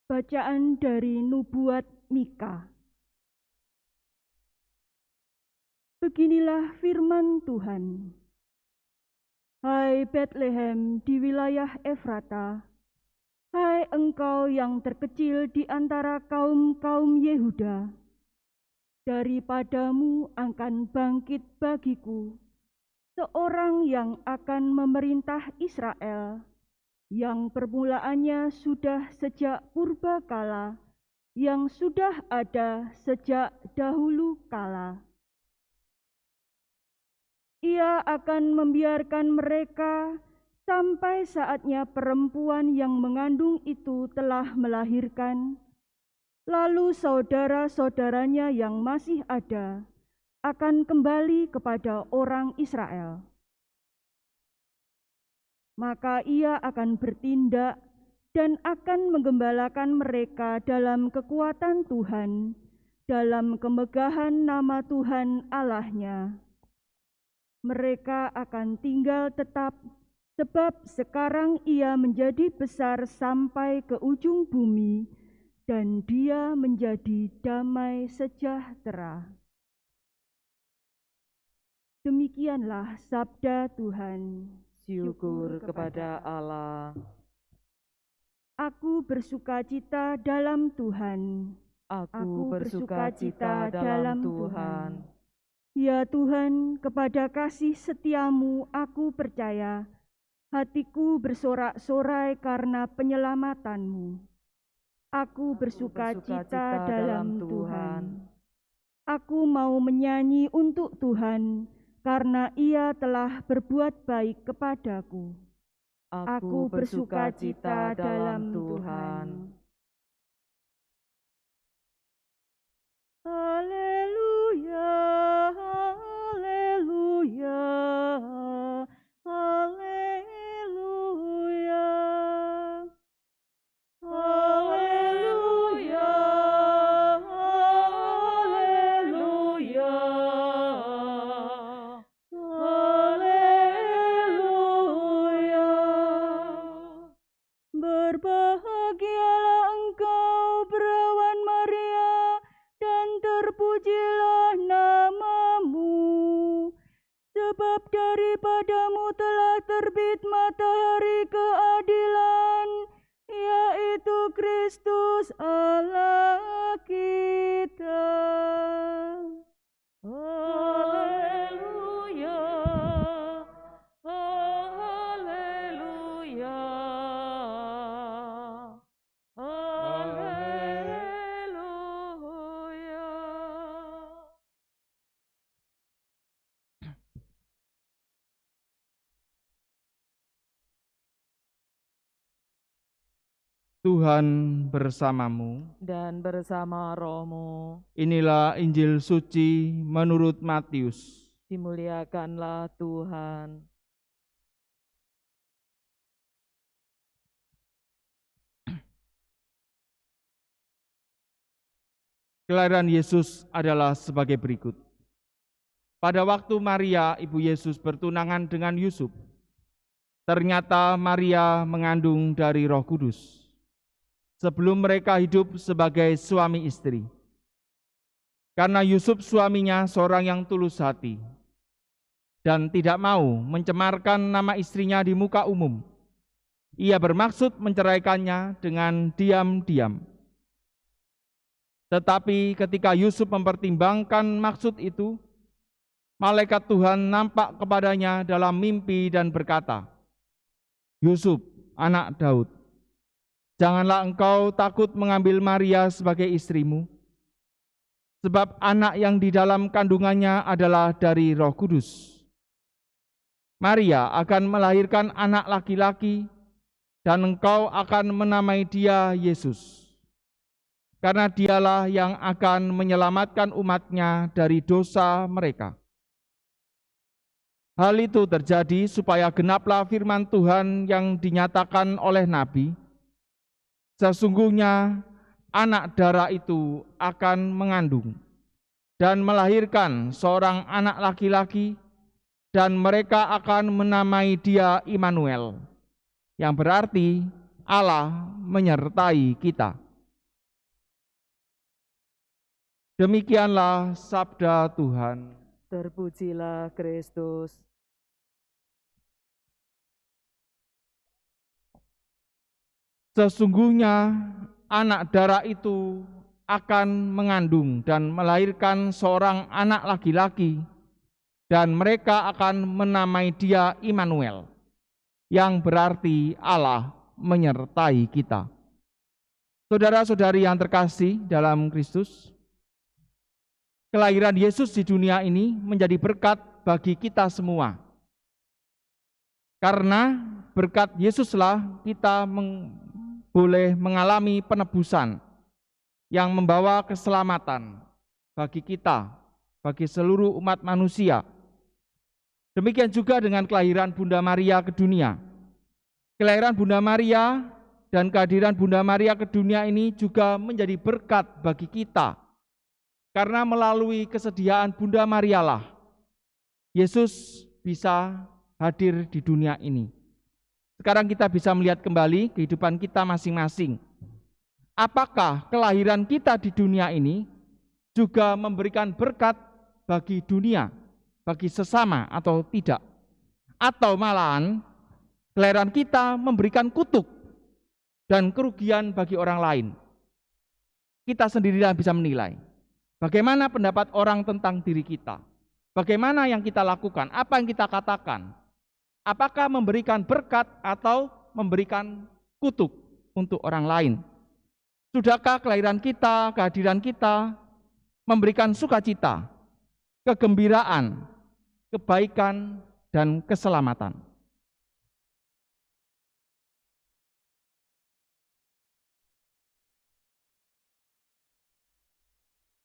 Bacaan dari Nubuat Mika. Beginilah firman Tuhan. Hai Bethlehem di wilayah Efrata, hai engkau yang terkecil di antara kaum-kaum Yehuda, daripadamu akan bangkit bagiku seorang yang akan memerintah Israel, yang permulaannya sudah sejak purbakala, yang sudah ada sejak dahulu kala. Ia akan membiarkan mereka sampai saatnya perempuan yang mengandung itu telah melahirkan, lalu saudara-saudaranya yang masih ada akan kembali kepada orang Israel. Maka ia akan bertindak dan akan menggembalakan mereka dalam kekuatan Tuhan, dalam kemegahan nama Tuhan Allahnya. Mereka akan tinggal tetap, sebab sekarang ia menjadi besar sampai ke ujung bumi, dan dia menjadi damai sejahtera. Demikianlah sabda Tuhan. Syukur kepada Allah. Aku bersukacita dalam Tuhan. Aku bersukacita dalam Tuhan. Ya Tuhan, kepada kasih setiamu aku percaya. Hatiku bersorak-sorai karena penyelamatanmu. Aku bersukacita dalam Tuhan. Aku mau menyanyi untuk Tuhan, karena Ia telah berbuat baik kepadaku. Aku bersukacita dalam Tuhan. Haleluya, haleluya, haleluya. Haleluya, haleluya, haleluya. Berbahagialah engkau perawan Maria, dan terpujilah namamu, sebab daripadamu telah terbit matahari keadilan, yaitu Kristus Allah kita. Haleluya, haleluya, haleluya. Tuhan bersamamu. Dan bersama rohmu, Inilah Injil suci menurut Matius. dimuliakanlah Tuhan. Kelahiran Yesus adalah sebagai berikut. Pada waktu Maria, ibu Yesus bertunangan dengan Yusuf, ternyata Maria mengandung dari Roh Kudus sebelum mereka hidup sebagai suami istri. Karena Yusuf suaminya seorang yang tulus hati dan tidak mau mencemarkan nama istrinya di muka umum, ia bermaksud menceraikannya dengan diam-diam. Tetapi ketika Yusuf mempertimbangkan maksud itu, malaikat Tuhan nampak kepadanya dalam mimpi dan berkata, "Yusuf, anak Daud, janganlah engkau takut mengambil Maria sebagai istrimu, sebab anak yang di dalam kandungannya adalah dari Roh Kudus. Maria akan melahirkan anak laki-laki, dan engkau akan menamai dia Yesus, karena dialah yang akan menyelamatkan umatnya dari dosa mereka." Hal itu terjadi supaya genaplah firman Tuhan yang dinyatakan oleh Nabi, "Sesungguhnya anak darah itu akan mengandung dan melahirkan seorang anak laki-laki, dan mereka akan menamai dia Immanuel," yang berarti Allah menyertai kita. Demikianlah sabda Tuhan. Terpujilah Kristus. Sesungguhnya anak darah itu akan mengandung dan melahirkan seorang anak laki-laki, dan mereka akan menamai dia Immanuel, yang berarti Allah menyertai kita. Saudara-saudari yang terkasih dalam Kristus, kelahiran Yesus di dunia ini menjadi berkat bagi kita semua. Karena berkat Yesuslah kita boleh mengalami penebusan yang membawa keselamatan bagi kita, bagi seluruh umat manusia. Demikian juga dengan kelahiran Bunda Maria ke dunia. Kelahiran Bunda Maria dan kehadiran Bunda Maria ke dunia ini juga menjadi berkat bagi kita. Karena melalui kesediaan Bunda Marialah, Yesus bisa hadir di dunia ini. Sekarang kita bisa melihat kembali kehidupan kita masing-masing. Apakah kelahiran kita di dunia ini juga memberikan berkat bagi dunia, bagi sesama atau tidak? Atau malahan kelahiran kita memberikan kutuk dan kerugian bagi orang lain? Kita sendirilah bisa menilai. Bagaimana pendapat orang tentang diri kita? Bagaimana yang kita lakukan? Apa yang kita katakan? Apakah memberikan berkat atau memberikan kutuk untuk orang lain? Sudahkah kelahiran kita, kehadiran kita memberikan sukacita, kegembiraan, kebaikan, dan keselamatan?